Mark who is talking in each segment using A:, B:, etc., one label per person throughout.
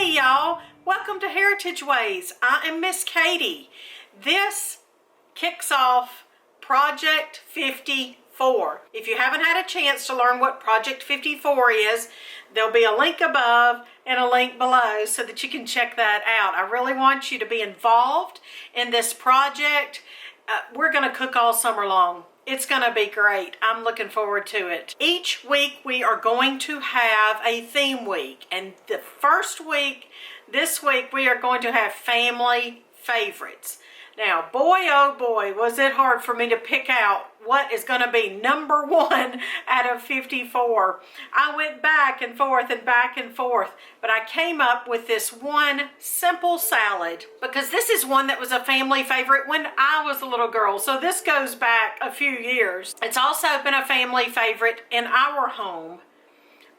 A: Hey y'all, welcome to Heritage Ways. I am Miss Katie. This kicks off Project 54. If you haven't had a chance to learn what Project 54 is, there'll be a link above and a link below so that you can check that out. I really want you to be involved in this project. We're going to cook all summer long. It's going to be great. I'm looking forward to it. Each week we are going to have a theme week. And the first week, this week, we are going to have family favorites. Now, boy, oh boy, was it hard for me to pick out what is going to be number one out of 54. I went back and forth, but I came up with this one simple salad because this is one that was a family favorite when I was a little girl. So this goes back a few years. It's also been a family favorite in our home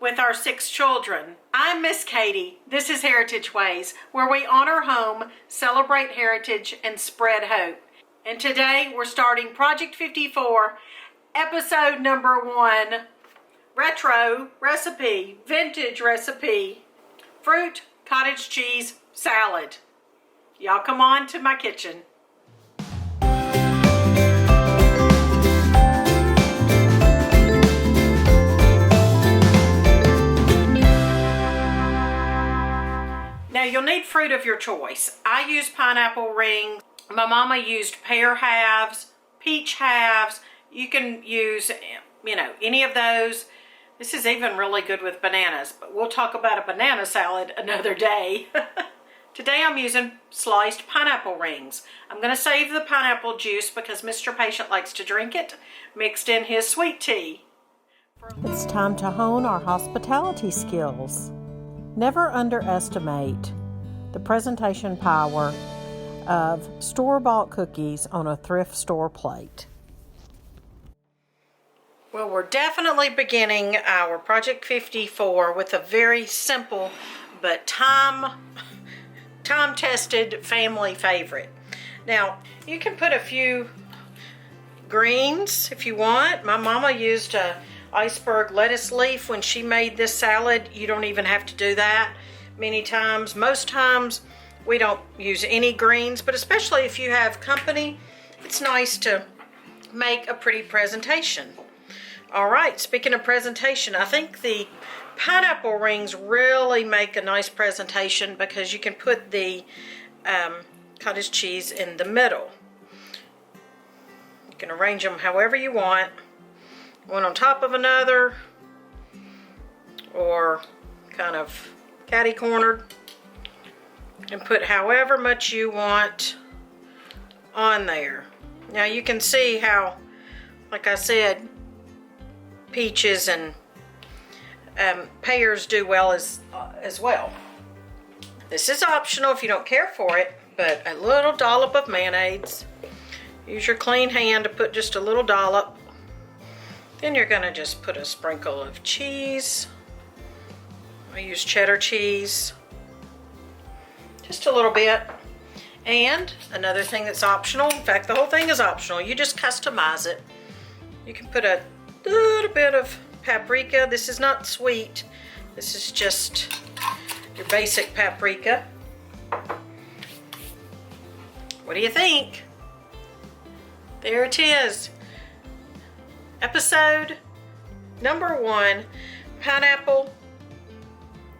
A: with our 6 children. I'm Miss Katie. This is Heritage Ways, where we honor home, celebrate heritage, and spread hope. And today we're starting Project 54, episode number 1, retro recipe, vintage recipe, fruit cottage cheese salad. Y'all come on to my kitchen. Now you'll need fruit of your choice. I use pineapple rings. My mama used pear halves, peach halves. You can use, any of those. This is even really good with bananas, but we'll talk about a banana salad another day. Today I'm using sliced pineapple rings. I'm going to save the pineapple juice because Mr. Patient likes to drink it, mixed in his sweet tea.
B: It's time to hone our hospitality skills. Never underestimate the presentation power of store-bought cookies on a thrift store plate.
A: Well, we're definitely beginning our Project 54 with a very simple but time-tested family favorite. Now, you can put a few greens if you want. My mama used a iceberg lettuce leaf when she made this salad. You don't even have to do that many times. Most times we don't use any greens, but especially if you have company, it's nice to make a pretty presentation. All right, speaking of presentation, I think the pineapple rings really make a nice presentation because you can put the cottage cheese in the middle. You can arrange them however you want, one on top of another, or kind of catty-cornered, and put however much you want on there. Now you can see how, like I said, peaches and pears do well as well. This is optional if you don't care for it, but a little dollop of mayonnaise. Use your clean hand to put just a little dollop. Then you're going to just put a sprinkle of cheese. I use cheddar cheese. Just a little bit. And another thing that's optional, in fact the whole thing is optional, you just customize it. You can put a little bit of paprika. This is not sweet. This is just your basic paprika. What do you think? There it is. Episode number 1, pineapple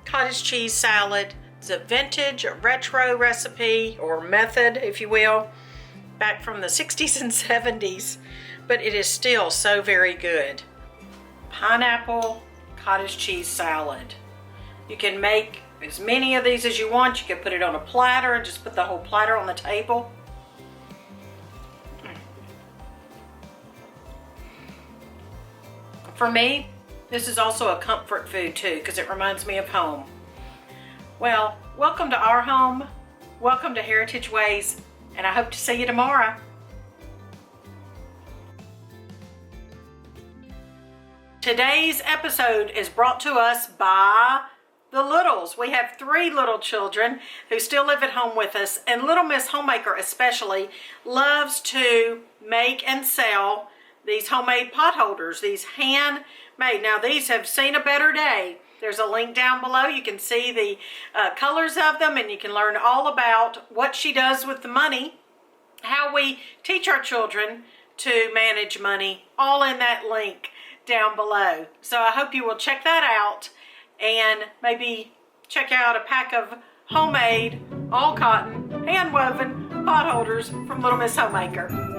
A: cottage cheese salad. It's a vintage, a retro recipe or method, if you will, back from the 60s and 70s, but it is still so very good. Pineapple cottage cheese salad. You can make as many of these as you want. You can put it on a platter and just put the whole platter on the table. For me, this is also a comfort food too because it reminds me of home. Well, welcome to our home, welcome to Heritage Ways, and I hope to see you tomorrow. Today's episode is brought to us by the Littles. We have 3 little children who still live at home with us, and little Miss Homemaker especially loves to make and sell these homemade pot holders, these handmade. Now these have seen a better day. There's a link down below. You can see the colors of them, and you can learn all about what she does with the money, how we teach our children to manage money, all in that link down below. So I hope you will check that out and maybe check out a pack of homemade, all cotton, hand woven pot holders from Little Miss Homemaker.